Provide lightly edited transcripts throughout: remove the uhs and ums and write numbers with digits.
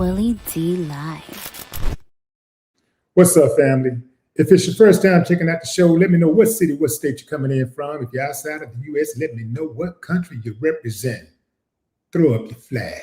Willie D Live. What's up, family? If it's your first time checking out the show, let me know what city, what state you're coming in from. If you're outside of the U.S., let me know what country you represent. Throw up your flag.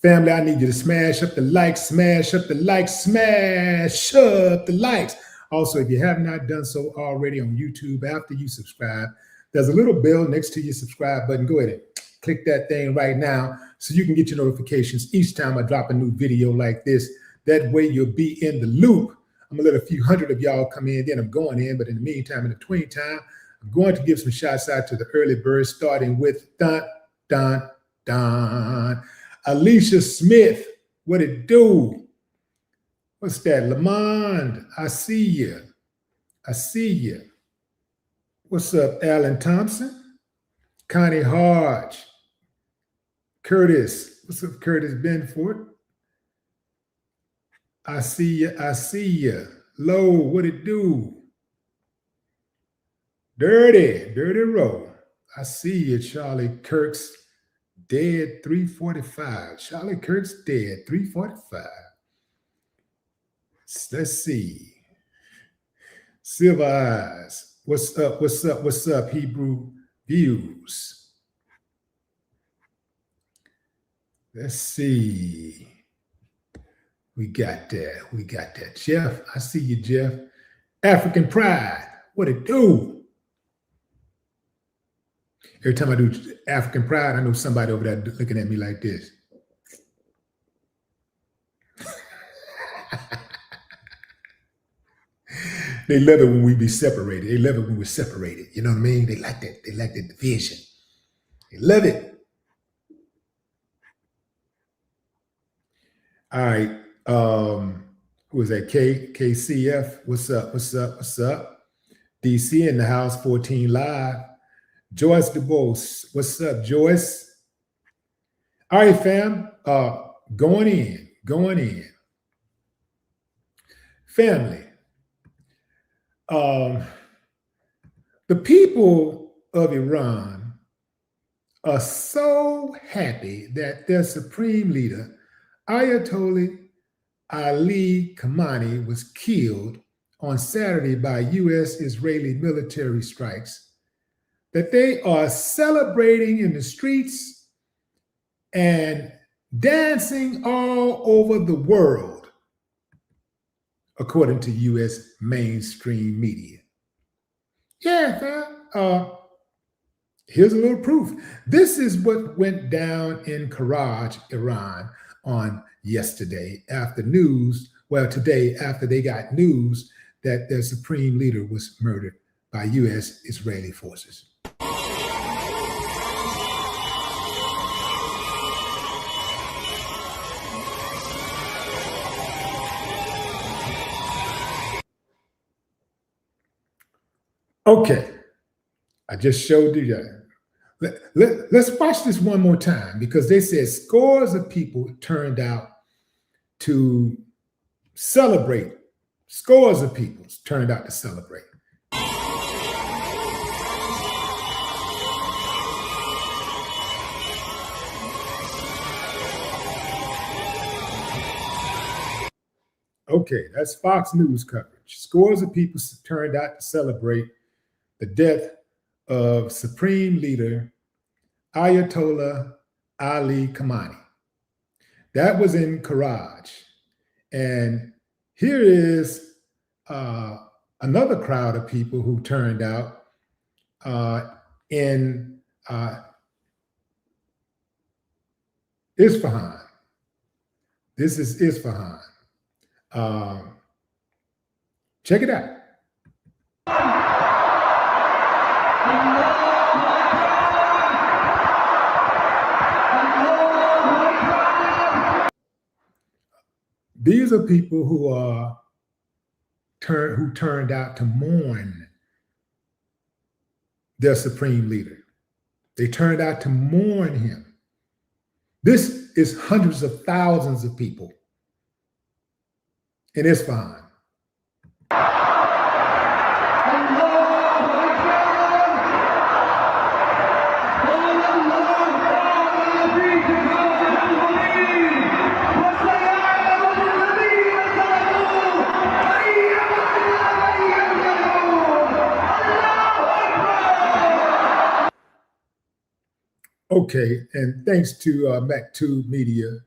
Family, I need you to smash up the likes, smash up the likes, smash up the likes. Also, if you have not done so already on YouTube, after you subscribe, there's a little bell next to your subscribe button. Go ahead and click that thing right now so you can get your notifications each time I drop a new video like this. That way you'll be in the loop. I'm gonna let a few hundred of y'all come in, then I'm going in. But in the meantime, in between time, I'm going to give some shouts out to the early birds, starting with Dun, Dun, Dun. Alicia Smith, what it do? What's that? Lamond, I see you. I see you. What's up, Alan Thompson? Connie Hodge. Curtis. What's up, Curtis Benford? I see you. I see you. Low, what it do? Dirty Row. I see you, Charlie Kirk's dead 345. Charlie Kirk's dead 345. Let's see. Silver Eyes. What's up? What's up? What's up, Hebrew Views? Let's see. We got that. We got that. Jeff, I see you, Jeff. African Pride. What it do? Every time I do African Pride, I know somebody over there looking at me like this. They love it when we be separated. They love it when we're separated. You know what I mean? They like that. They like that division. They love it. All right. Who is that? KCF. What's up? What's up? What's up? DC in the house, 14 live. Joyce DeBose. What's up, Joyce? All right, fam. Going in. Family. The people of Iran are so happy that their supreme leader, Ayatollah Ali Khamenei, was killed on Saturday by U.S.-Israeli military strikes, that they are celebrating in the streets and dancing all over the world, according to U.S. mainstream media. Yeah, fam. Here's a little proof. This is what went down in Karaj, Iran, on yesterday after today after they got news that their supreme leader was murdered by U.S. Israeli forces. Okay, I just showed you that. Let's watch this one more time, because they said scores of people turned out to celebrate. Scores of people turned out to celebrate. Okay, that's Fox News coverage. Scores of people turned out to celebrate the death of Supreme Leader Ayatollah Ali Khamenei. That was in Karaj. And here is another crowd of people who turned out in Isfahan. This is Isfahan. Check it out. These are people who turned out to mourn their supreme leader. They turned out to mourn him. This is hundreds of thousands of people in Isfahan. Okay, and thanks to MacTube Media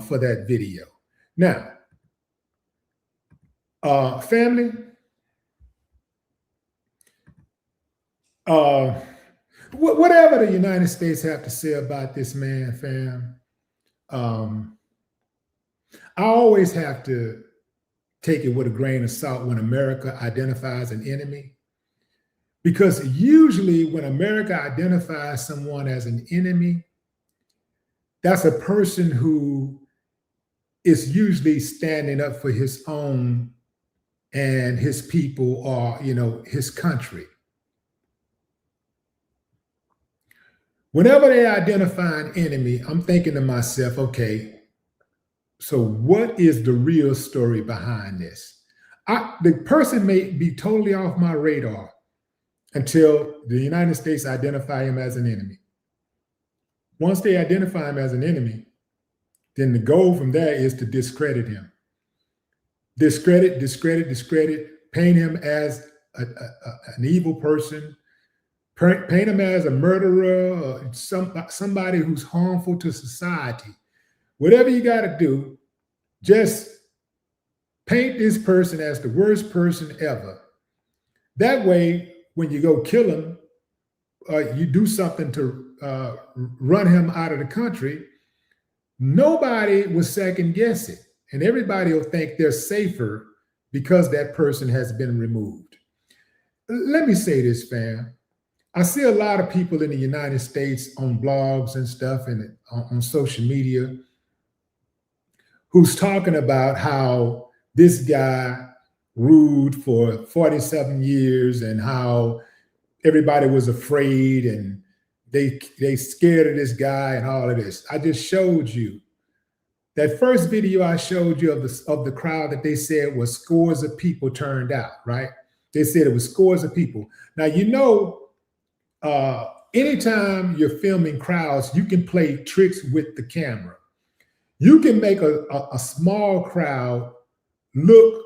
for that video. Now, family, whatever the United States have to say about this man, fam, I always have to take it with a grain of salt when America identifies an enemy. Because usually when America identifies someone as an enemy, that's a person who is usually standing up for his own and his people, or, his country. Whenever they identify an enemy, I'm thinking to myself, okay, so what is the real story behind this? The person may be totally off my radar until the United States identify him as an enemy. Once they identify him as an enemy, then the goal from there is to discredit him. Discredit, paint him as an evil person, paint him as a murderer, or somebody who's harmful to society. Whatever you got to do, just paint this person as the worst person ever. That way, when you go kill him, you do something to run him out of the country, nobody will second guess it. And everybody will think they're safer because that person has been removed. Let me say this, fam. I see a lot of people in the United States on blogs and stuff and on social media who's talking about how this guy ruled for 47 years and how everybody was afraid and they scared of this guy and all of this. I just showed you that first video I showed you of the crowd that they said was scores of people turned out, right? They said it was scores of people. Now, anytime you're filming crowds, you can play tricks with the camera. You can make a small crowd look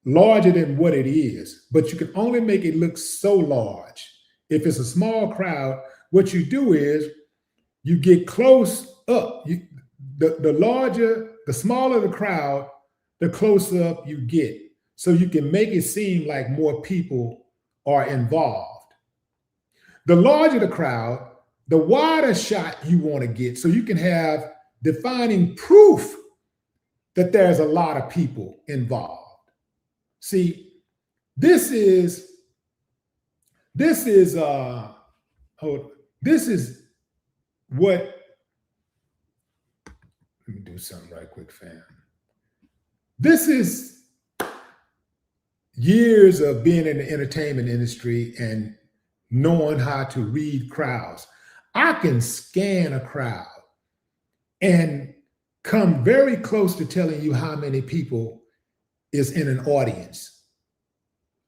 larger than what it is, but you can only make it look so large. If it's a small crowd, what you do is you get close up. The smaller the crowd, the closer up you get. So you can make it seem like more people are involved. The larger the crowd, the wider shot you want to get, so you can have defining proof that there's a lot of people involved. See, this is what, let me do something right quick, fam. This is years of being in the entertainment industry and knowing how to read crowds. I can scan a crowd and come very close to telling you how many people is in an audience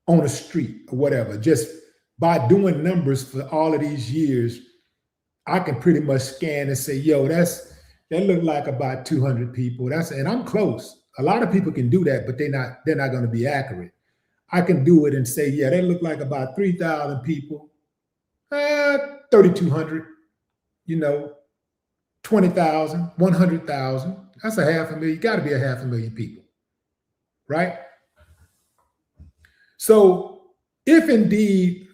on a street or whatever. Just by doing numbers for all of these years, I can pretty much scan and say, yo, that looked like about 200 people. And I'm close. A lot of people can do that, but they're not going to be accurate. I can do it and say, yeah, that looked like about 3,000 people, 3,200, 20,000, 100,000. That's 500,000. Got to be 500,000 people, right? So if indeed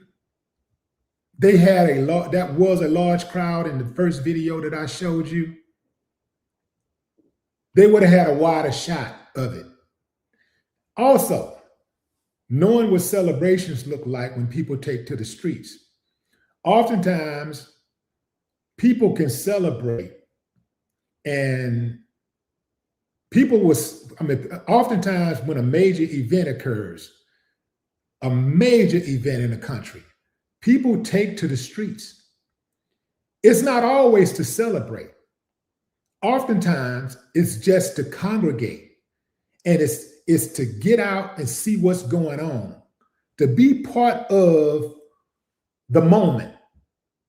they had that was a large crowd in the first video that I showed you, they would have had a wider shot of it. Also, knowing what celebrations look like when people take to the streets. Oftentimes, people can celebrate and oftentimes when a major event occurs, a major event in a country, people take to the streets. It's not always to celebrate. Oftentimes, it's just to congregate, and it's to get out and see what's going on, to be part of the moment.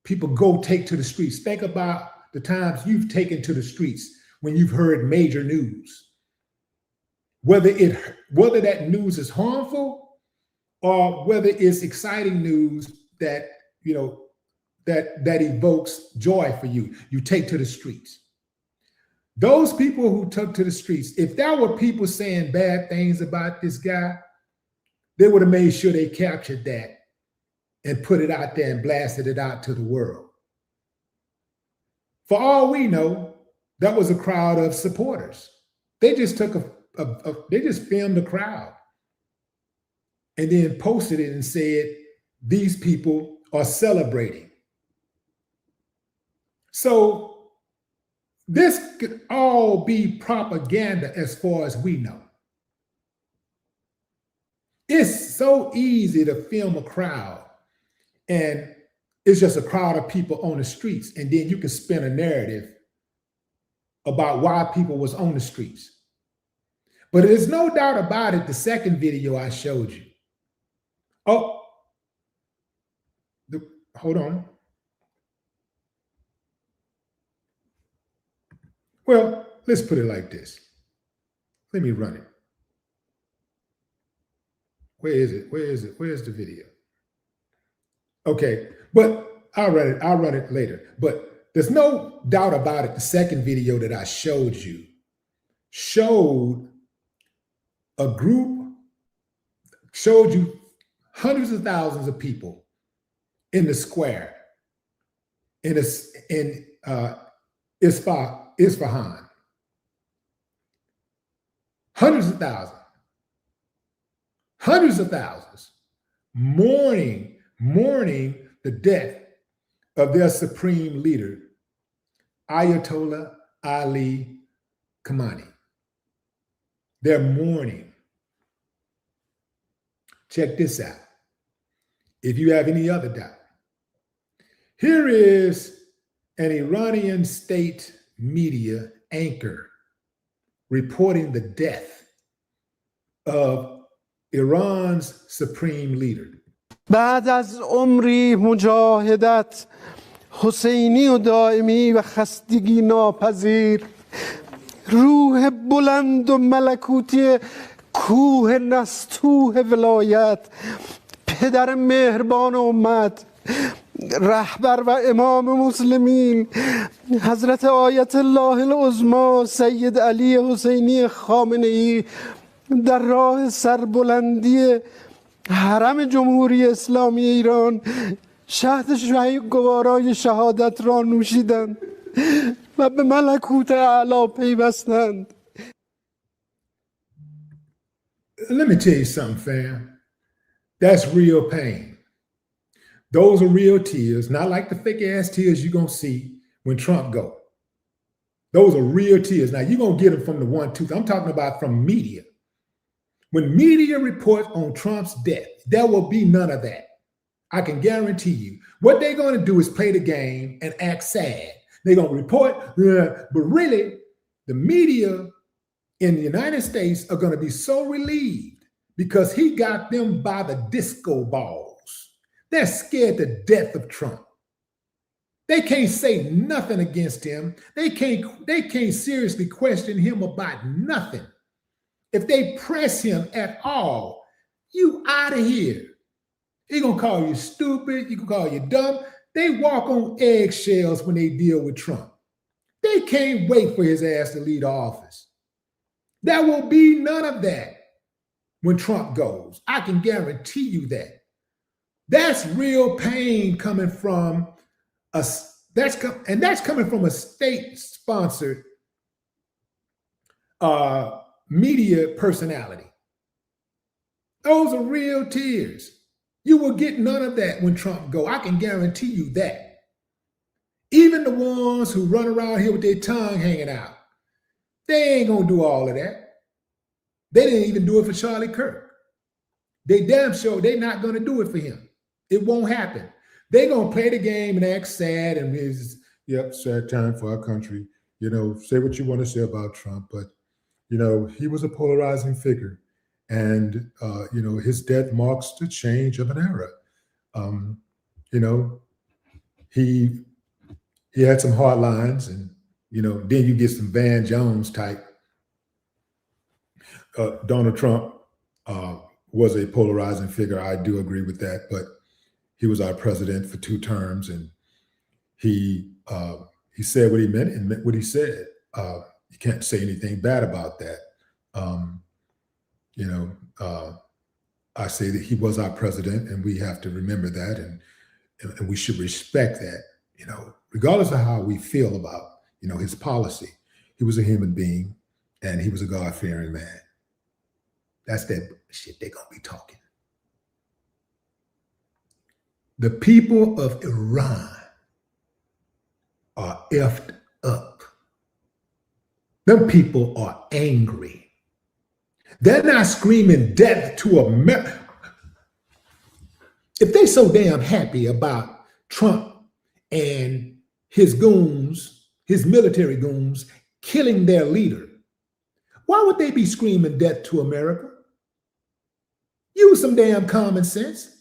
People go take to the streets. Think about the times you've taken to the streets when you've heard major news. Whether that news is harmful or whether it's exciting news that, that evokes joy for you, you take to the streets. Those people who took to the streets, if there were people saying bad things about this guy, they would have made sure they captured that and put it out there and blasted it out to the world. For all we know, that was a crowd of supporters. They just took they just filmed the crowd and then posted it and said, these people are celebrating. So this could all be propaganda as far as we know. It's so easy to film a crowd and it's just a crowd of people on the streets, and then you can spin a narrative about why people was on the streets. But there's no doubt about it, the second video I showed you. Oh, hold on. Well, let's put it like this. Let me run it. Where is it? Where is it? Where's the video? Okay, but I'll run it later. But there's no doubt about it. The second video that I showed you showed a group, showed you hundreds of thousands of people in the square in Isfahan. Hundreds of thousands mourning the death of their supreme leader, Ayatollah Ali Khamenei. They're mourning. Check this out. If you have any other doubt, here is an Iranian state media anchor reporting the death of Iran's supreme leader. بعد از عمری مجاهدت حسینی و دائمی و خستگی ناپذیر روح بلند و ملکوتی کوه نستوه ولایت پدر مهربان امت رهبر و امام مسلمین حضرت آیت الله العظما سید علی حسینی خامنه ای در راه سربلندی حرم جمهوری اسلامی ایران شهد گوارای شهادت را نوشیدند و به ملکوت اعلی پیوستند. Let me tell you something, fam. That's real pain. Those are real tears, not like the fake ass tears you're going to see when Trump go. Those are real tears. Now, you're going to get them from the one tooth. I'm talking about from media. When media reports on Trump's death, there will be none of that. I can guarantee you. What they're going to do is play the game and act sad. They're going to report, but really, the media in the United States are going to be so relieved because he got them by the disco balls. They're scared to death of Trump. They can't say nothing against him. They can't seriously question him about nothing. If they press him at all, you out of here. He gonna call you stupid. You can call you dumb. They walk on eggshells when they deal with Trump. They can't wait for his ass to leave the office. There will be none of that when Trump goes. I can guarantee you that. That's real pain coming from us. That's coming from a state-sponsored media personality. Those are real tears. You will get none of that when Trump go. I can guarantee you that. Even the ones who run around here with their tongue hanging out, they ain't gonna do all of that. They didn't even do it for Charlie Kirk. They damn sure they're not gonna do it for him. It won't happen. They're gonna play the game and act sad and it's, yep, sad time for our country. You know, say what you want to say about Trump, but you know, he was a polarizing figure. And, you know, his death marks the change of an era. You know, he had some hard lines and, you know, then you get some Van Jones type. Donald Trump was a polarizing figure. I do agree with that, but he was our president for 2 terms. And, He said what he meant and meant what he said. You can't say anything bad about that. I say that he was our president, and we have to remember that, and we should respect that. Regardless of how we feel about his policy, he was a human being, and he was a God-fearing man. That's that shit they're gonna be talking. The people of Iran are effed up. Them people are angry. They're not screaming death to America. If they're so damn happy about Trump and his goons, his military goons, killing their leader, why would they be screaming death to America? Use some damn common sense.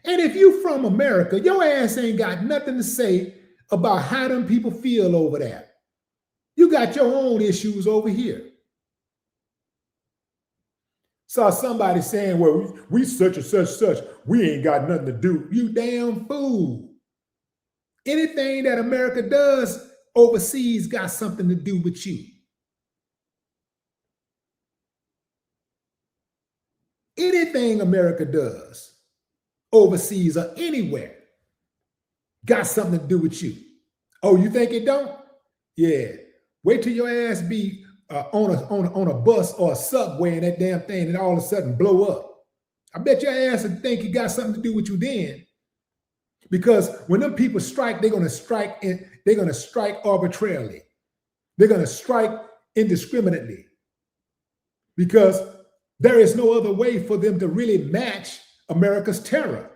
And if you from America, your ass ain't got nothing to say about how them people feel over there. You got your own issues over here. Saw somebody saying, well, we such and such, we ain't got nothing to do. You damn fool. Anything that America does overseas got something to do with you. Anything America does overseas or anywhere got something to do with you. Oh, you think it don't? Yeah. Wait till your ass be on a bus or a subway and that damn thing and all of a sudden blow up. I bet your ass would think it got something to do with you then. Because when them people strike, they're gonna strike arbitrarily. They're gonna strike indiscriminately. Because there is no other way for them to really match America's terror.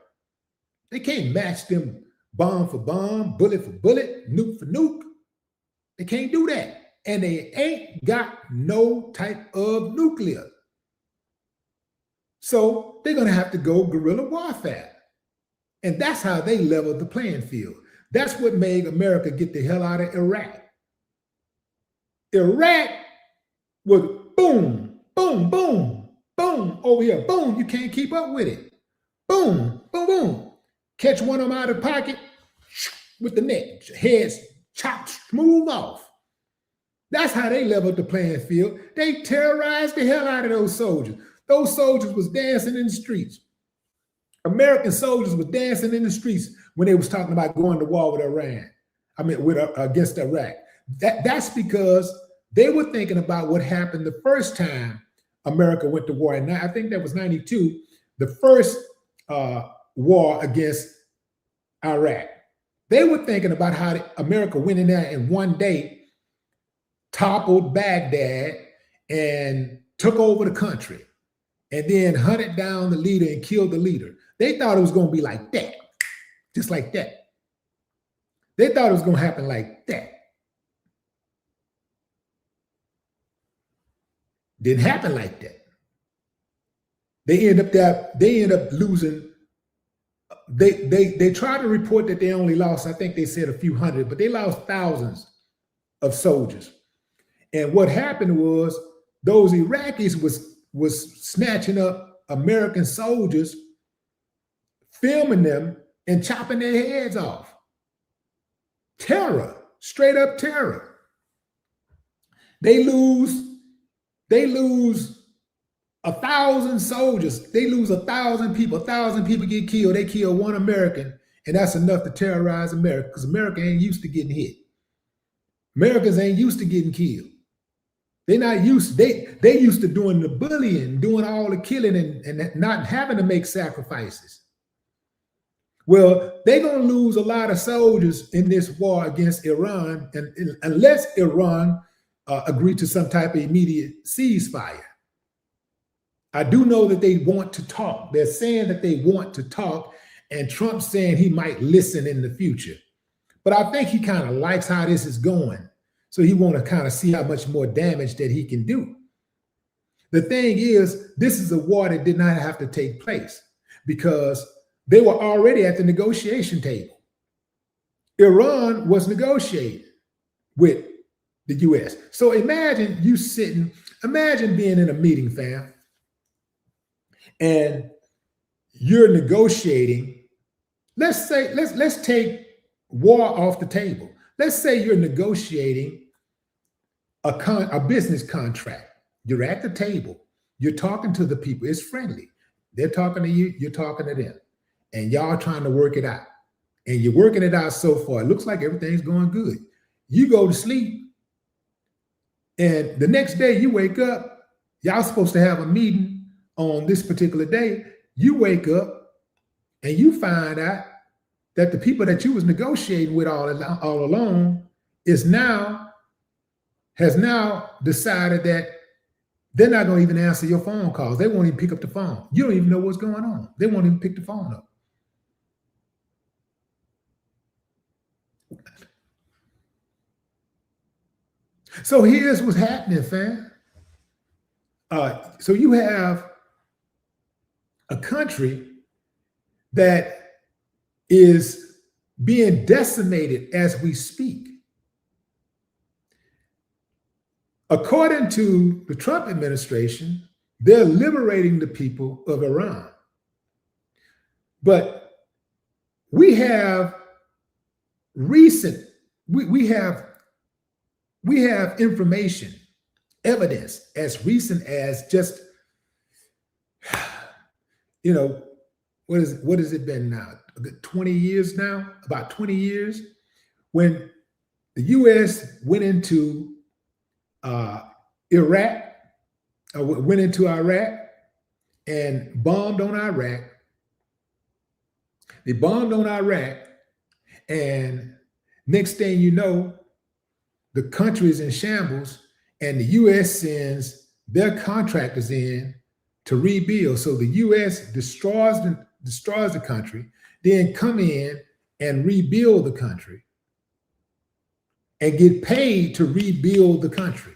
They can't match them bomb for bomb, bullet for bullet, nuke for nuke. They can't do that. And they ain't got no type of nuclear. So they're going to have to go guerrilla warfare. And that's how they leveled the playing field. That's what made America get the hell out of Iraq. Iraq was boom, boom, boom, boom, over here. Boom, you can't keep up with it. Boom, boom, boom. Catch one of them out of the pocket with the net. Heads chopped smooth off. That's how they leveled the playing field. They terrorized the hell out of those soldiers. Those soldiers was dancing in the streets. American soldiers was dancing in the streets when they was talking about going to war with Iran. Against Iraq. That's because they were thinking about what happened the first time America went to war. And I think that was 92, the first war against Iraq. They were thinking about how America went in there and one day toppled Baghdad and took over the country and then hunted down the leader and killed the leader. They thought it was going to be like that, just like that. They thought it was going to happen like that. Didn't happen like that. They end up losing. They try to report that they only lost, I think they said a few hundred, but they lost thousands of soldiers. And what happened was those Iraqis was snatching up American soldiers, filming them and chopping their heads off. Terror, straight up terror. They lose 1,000 soldiers. They lose 1,000 people. 1,000 people get killed. They kill one American, and that's enough to terrorize America because America ain't used to getting hit. Americans ain't used to getting killed. They're not used. They used to doing the bullying, doing all the killing, and not having to make sacrifices. Well, they're gonna lose a lot of soldiers in this war against Iran, and unless Iran agree to some type of immediate ceasefire. I do know that they want to talk. They're saying that they want to talk, and Trump's saying he might listen in the future. But I think he kind of likes how this is going. So he want to kind of see how much more damage that he can do. The thing is, this is a war that did not have to take place because they were already at the negotiation table. Iran was negotiating with the US. So imagine being in a meeting, fam, and you're negotiating. Let's take war off the table. Let's say you're negotiating a business contract. You're at the table. You're talking to the people. It's friendly. They're talking to you. You're talking to them. And y'all trying to work it out. And you're working it out so far. It looks like everything's going good. You go to sleep. And the next day you wake up. Y'all supposed to have a meeting on this particular day. You wake up and you find out that the people that you was negotiating with all along has now decided that they're not going to even answer your phone calls. They won't even pick up the phone. You don't even know what's going on. They won't even pick the phone up. So here's what's happening, fam. So you have a country that is being decimated as we speak. According to the Trump administration, they're liberating the people of Iran. But we have we have information, evidence as recent as just, what has it been now? 20 years now, about 20 years, when the U.S. went into Iraq and bombed on Iraq. They bombed on Iraq, and next thing you know, the country is in shambles, and the U.S. sends their contractors in to rebuild. So the U.S. destroys the country, then come in and rebuild the country and get paid to rebuild the country,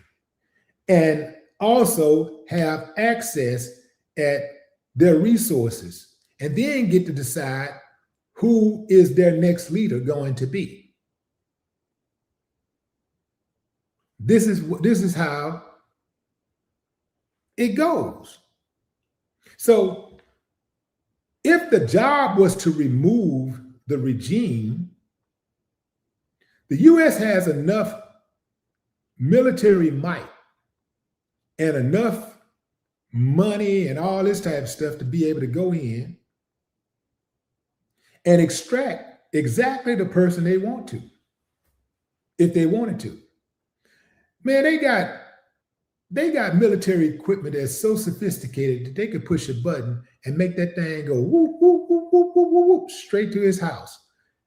and also have access at their resources, and then get to decide who is their next leader going to be. This is how it goes. So if the job was to remove the regime, the U.S. has enough military might and enough money and all this type of stuff to be able to go in and extract exactly the person they want to, if they wanted to. Man, they got military equipment that's so sophisticated that they could push a button and make that thing go whoop, whoop, whoop, whoop, whoop, whoop, whoop, straight to his house,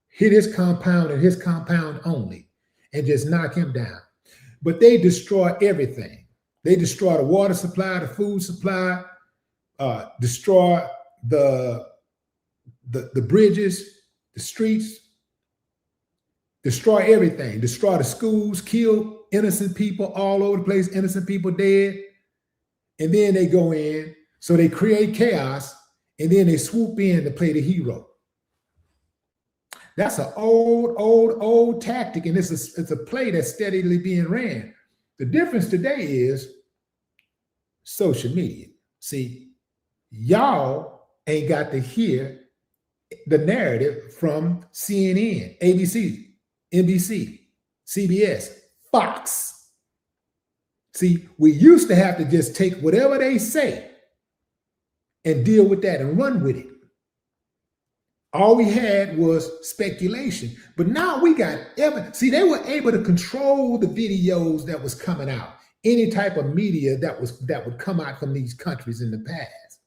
hit his compound and his compound only, and just knock him down. But they destroy everything. They destroy the water supply, the food supply, destroy the bridges, the streets, destroy everything, destroy the schools, kill innocent people all over the place, innocent people dead. And then they go in, so they create chaos, and then they swoop in to play the hero. That's an old tactic, and it's a play that's steadily being ran. The difference today is social media. See, y'all ain't got to hear the narrative from CNN, ABC, NBC, CBS, Fox. See, we used to have to just take whatever they say and deal with that and run with it. All we had was speculation, but now we got evidence. See, they were able to control the videos that was coming out, any type of media that would come out from these countries in the past.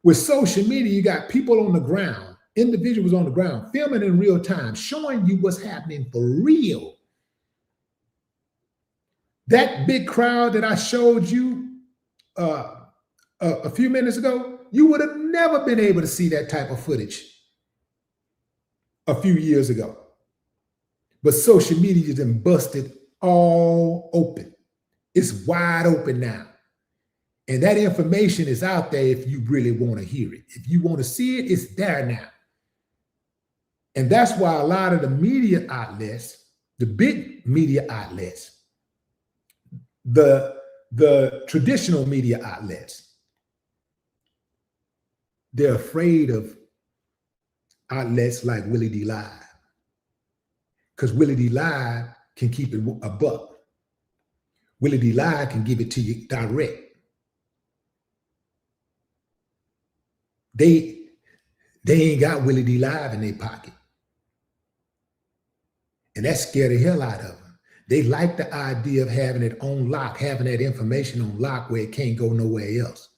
With social media, you got people on the ground, individuals on the ground, filming in real time, showing you what's happening for real. That big crowd that I showed you a few minutes ago, you would have never been able to see that type of footage a few years ago. But social media has been busted all open. It's wide open now. And that information is out there if you really want to hear it. If you want to see it, it's there now. And that's why a lot of the media outlets, the big media outlets, the traditional media outlets, they're afraid of outlets like Willie D live. because Willie D Live can keep it a buck. Willie D Live can give it to you direct. They ain't got Willie D Live in their pocket. And that scared the hell out of them. They like the idea of having it on lock, having that information on lock where it can't go nowhere else.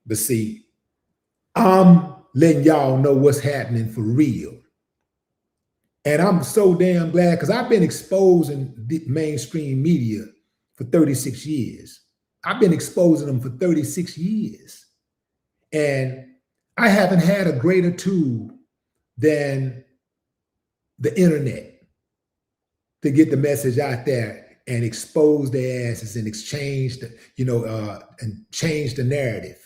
But see, I'm letting y'all know what's happening for real. And I'm so damn glad because I've been exposing the mainstream media for 36 years. I've been exposing them for 36 years. And I haven't had a greater tool than the internet to get the message out there and expose their asses and exchange the, and change the narrative.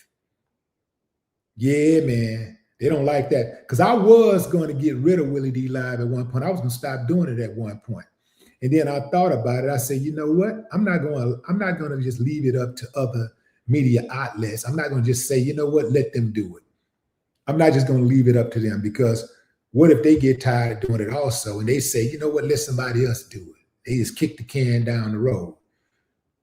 Yeah, man, they don't like that. Because I was going to get rid of Willie D Live at one point. I was going to stop doing it at one point. And then I thought about it. I said, you know what? I'm not going to just leave it up to other media outlets. I'm not going to just say, you know what, let them do it. I'm not just going to leave it up to them, because what if they get tired of doing it also and they say, you know what, let somebody else do it. They just kick the can down the road.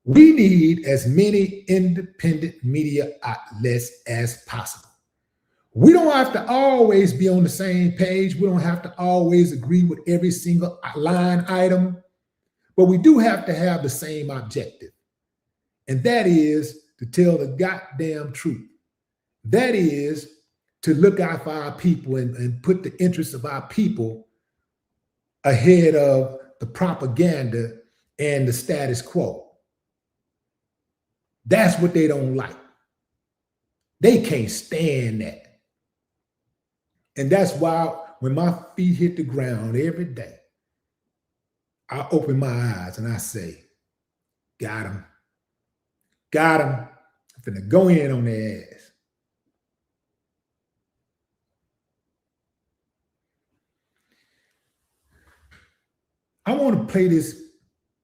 We need as many independent media outlets as possible. We don't have to always be on the same page. We don't have to always agree with every single line item, but we do have to have the same objective. And that is to tell the goddamn truth. That is to look out for our people and put the interests of our people ahead of the propaganda and the status quo. That's what they don't like. They can't stand that. And that's why when my feet hit the ground every day, I open my eyes and I say, got him. Got him. I'm finna go in on their ass. I want to play this.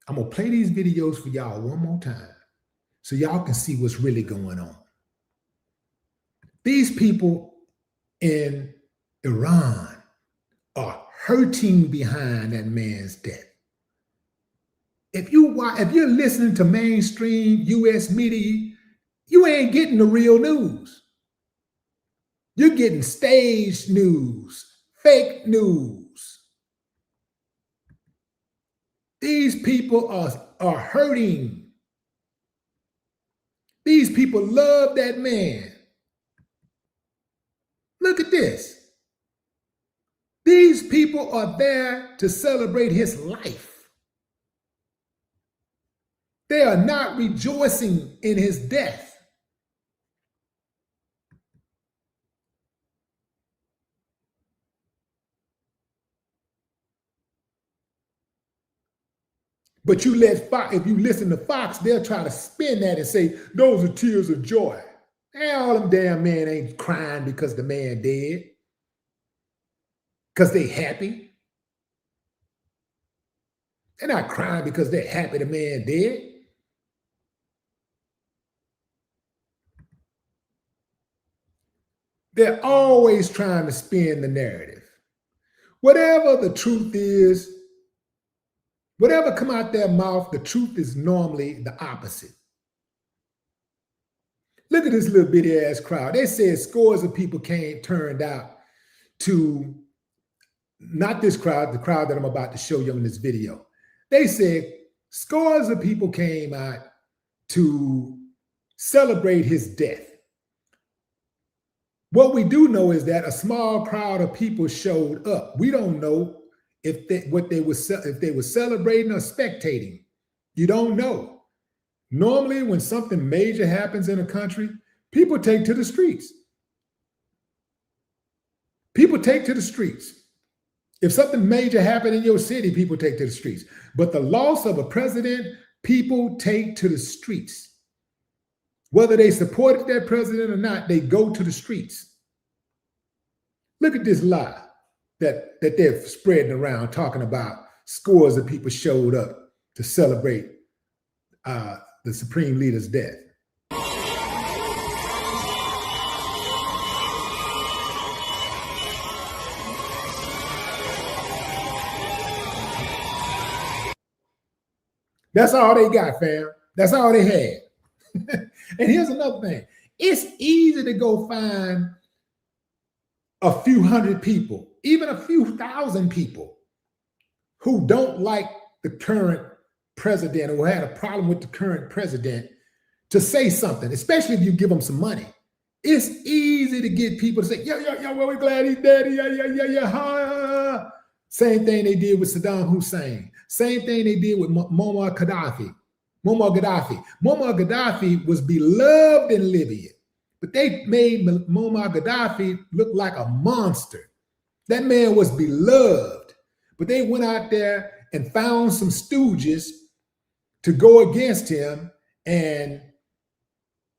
I'm going to play these videos for y'all one more time so y'all can see what's really going on. These people in Iran are hurting behind that man's death. If you're listening to mainstream U.S. media, you ain't getting the real news. You're getting staged news, fake news. These people are hurting. These people love that man. Look at this. These people are there to celebrate his life. They are not rejoicing in his death. But if you listen to Fox, they'll try to spin that and say, those are tears of joy. And all them damn men ain't crying because the man dead. Because they happy. They're not crying because they're happy the man dead. They're always trying to spin the narrative. Whatever the truth is, whatever come out their mouth, the truth is normally the opposite. Look at this little bitty ass crowd. They said scores of people turned out to, not this crowd, the crowd that I'm about to show you in this video. They said scores of people came out to celebrate his death. What we do know is that a small crowd of people showed up. We don't know if they were celebrating or spectating. You don't know. Normally, when something major happens in a country, people take to the streets. People take to the streets. If something major happened in your city, people take to the streets. But the loss of a president, people take to the streets. Whether they supported that president or not, they go to the streets. Look at this lie that they're spreading around, talking about scores of people showed up to celebrate the supreme leader's death. That's all they got, fam. That's all they had. And here's another thing. It's easy to go find a few hundred people, even a few thousand people who don't like the current president or had a problem with the current president to say something, especially if you give them some money. It's easy to get people to say, yeah, well, we're glad he's dead. Yeah. Ha. Same thing they did with Saddam Hussein. Same thing they did with Muammar Gaddafi. Muammar Gaddafi was beloved in Libya, but they made Muammar Gaddafi look like a monster. That man was beloved, but they went out there and found some stooges to go against him and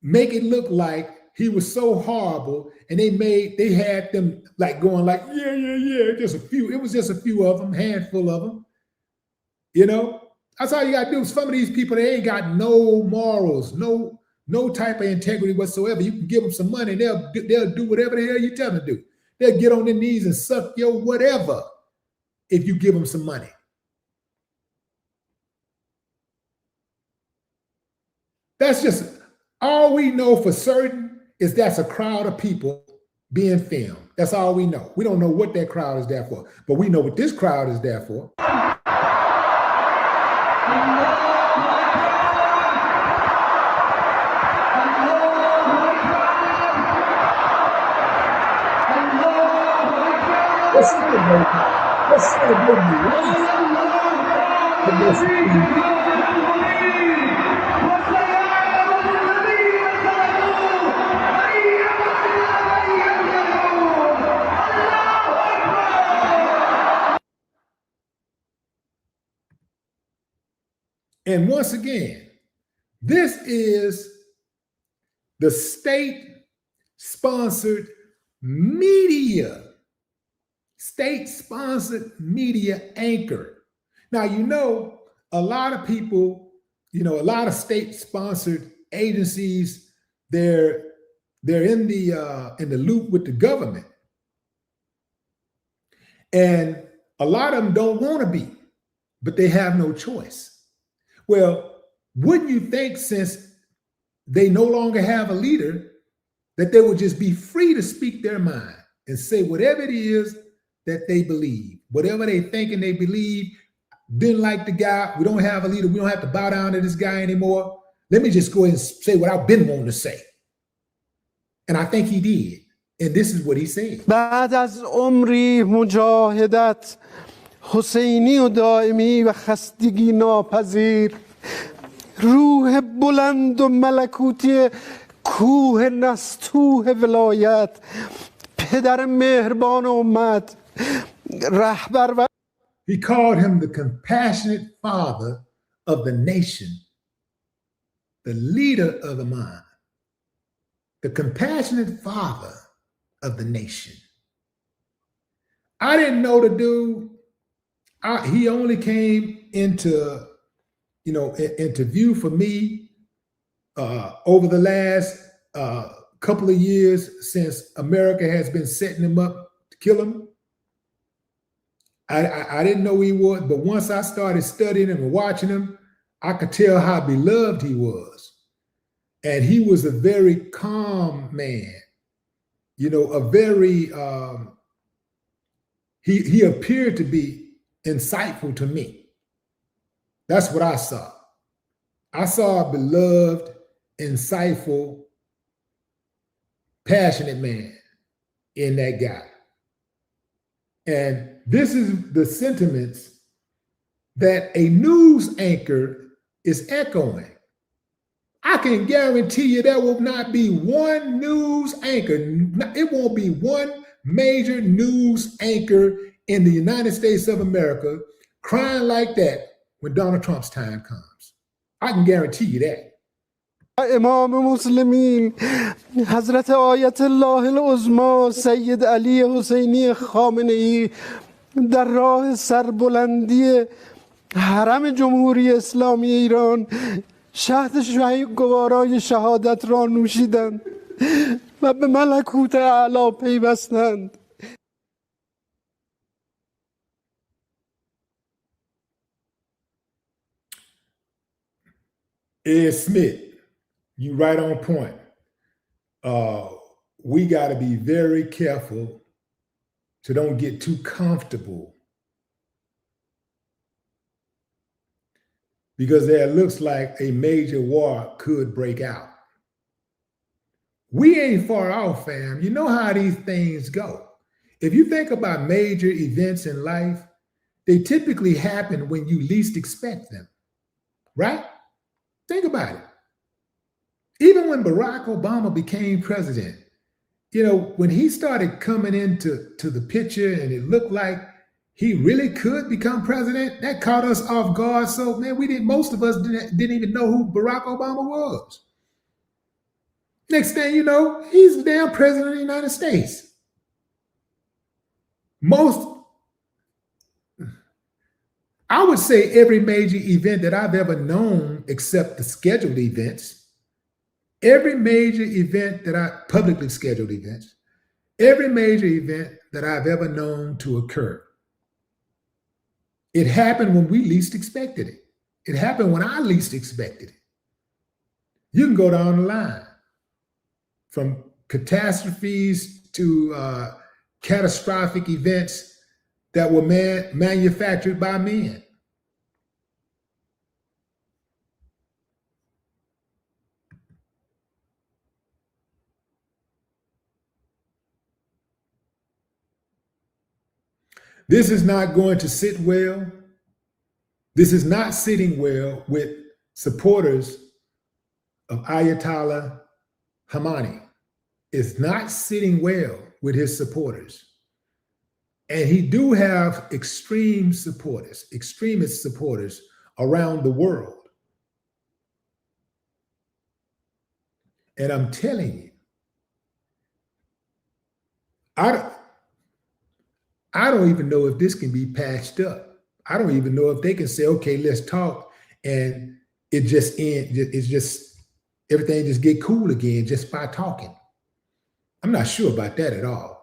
make it look like he was so horrible, and they had them like going like, yeah, just a few. It was just a few of them, handful of them. You know, that's all you got to do. Some of these people, they ain't got no morals, no type of integrity whatsoever. You can give them some money, and they'll do whatever the hell you tell them to do. They'll get on their knees and suck your whatever if you give them some money. That's just all we know for certain is that's a crowd of people being filmed. That's all we know. We don't know what that crowd is there for, but we know what this crowd is there for. Let's celebrate And once again, this is the state-sponsored media. State-sponsored media anchor. Now, you know, a lot of people, you know, a lot of state-sponsored agencies, they're in the loop with the government. And a lot of them don't want to be, but they have no choice. Well, wouldn't you think, since they no longer have a leader, that they would just be free to speak their mind and say whatever it is that they believe, whatever they think and they believe? Didn't like the guy, we don't have a leader, we don't have to bow down to this guy anymore. Let me just go ahead and say what I've been wanting to say. And I think he did. And this is what he said. بعد از عمری مجاهدت حسینی و دائمی و خستگی ناپذیر، روح بلند و ملکوتی کوه نستوه ولایت، پدر مهربان امت، رهبر و He called him the compassionate father of the nation, the leader of the mind, the compassionate father of the nation. I didn't know the dude. He only came into view for me over the last couple of years since America has been setting him up to kill him. I didn't know he was, but once I started studying him and watching him, I could tell how beloved he was. And he was a very calm man, you know, a very, he appeared to be insightful to me. That's what I saw. I saw a beloved, insightful, passionate man in that guy. And this is the sentiments that a news anchor is echoing. I can guarantee you there will not be one news anchor. It won't be one major news anchor in the United States of America crying like that when Donald Trump's time comes. I can guarantee you that. امام مسلمین حضرت آیت الله العظمی سید علی حسینی خامنه ای در راه سربلندی حرم جمهوری اسلامی ایران شهد گوارای شهادت را نوشیدند و به ملکوت اعلی پیوستند. Ed Smith, you right on point. We got to be very careful to don't get too comfortable, because there looks like a major war could break out. We ain't far off, fam. You know how these things go. If you think about major events in life, they typically happen when you least expect them, right? Think about it. Even when Barack Obama became president, you know, when he started coming into the picture and it looked like he really could become president, that caught us off guard. So, man, most of us didn't even know who Barack Obama was. Next thing you know, he's the damn president of the United States. I would say every major event that I've ever known, except the scheduled events, every major event publicly scheduled events, every major event that I've ever known to occur, it happened when we least expected it. It happened when I least expected it. You can go down the line from catastrophes to catastrophic events that were manufactured by men. This is not going to sit well. This is not sitting well with supporters of Ayatollah Khamenei. It's not sitting well with his supporters. And he do have extremist supporters around the world. And I'm telling you, I don't even know if this can be patched up. I don't even know if they can say, okay, let's talk, and it just ends. It's just everything just get cool again just by talking. I'm not sure about that at all.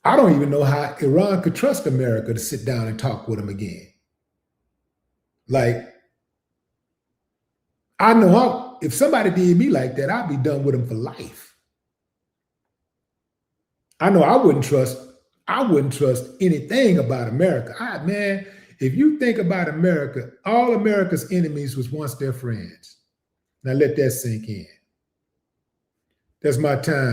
I don't even know how Iran could trust America to sit down and talk with them again. Like, I know if somebody did me like that, I'd be done with them for life. I know I wouldn't trust anything about America. Man, if you think about America, all America's enemies was once their friends. Now let that sink in. That's my time.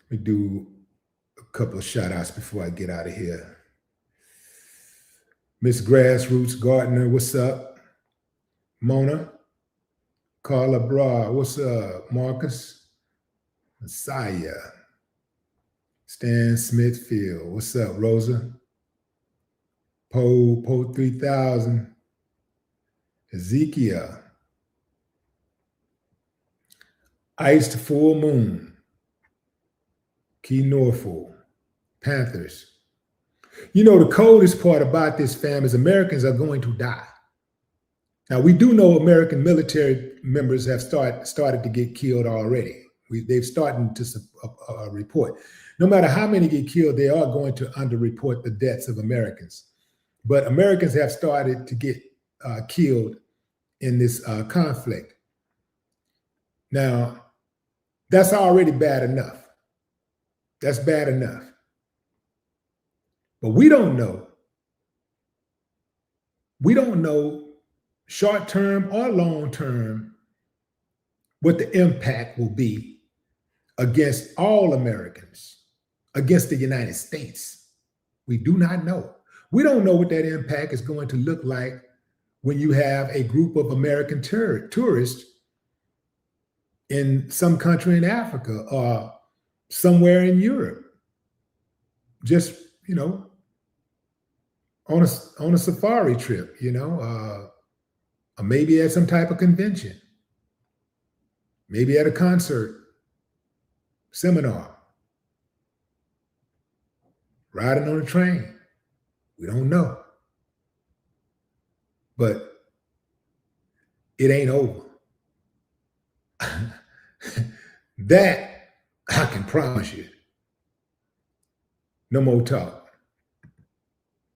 Let me do a couple of shout outs before I get out of here. Miss Grassroots Gardner, what's up? Mona, Carla Bra, what's up? Marcus, Messiah, Stan Smithfield, what's up? Rosa, Poe 3000, Ezekiel, Ice to Full Moon, Key Norfolk, Panthers. You know, the coldest part about this, fam, is Americans are going to die. Now, we do know American military members have started to get killed already. They've started to report. No matter how many get killed, they are going to underreport the deaths of Americans. But Americans have started to get killed in this conflict. Now, that's already bad enough. That's bad enough. But we don't know. We don't know short term or long term what the impact will be against all Americans, against the United States. We do not know. We don't know what that impact is going to look like when you have a group of American tourists in some country in Africa or somewhere in Europe, just, you know, on a safari trip, you know, or maybe at some type of convention, maybe at a concert, seminar, riding on a train. We don't know. But it ain't over. That I can promise you. No more talk.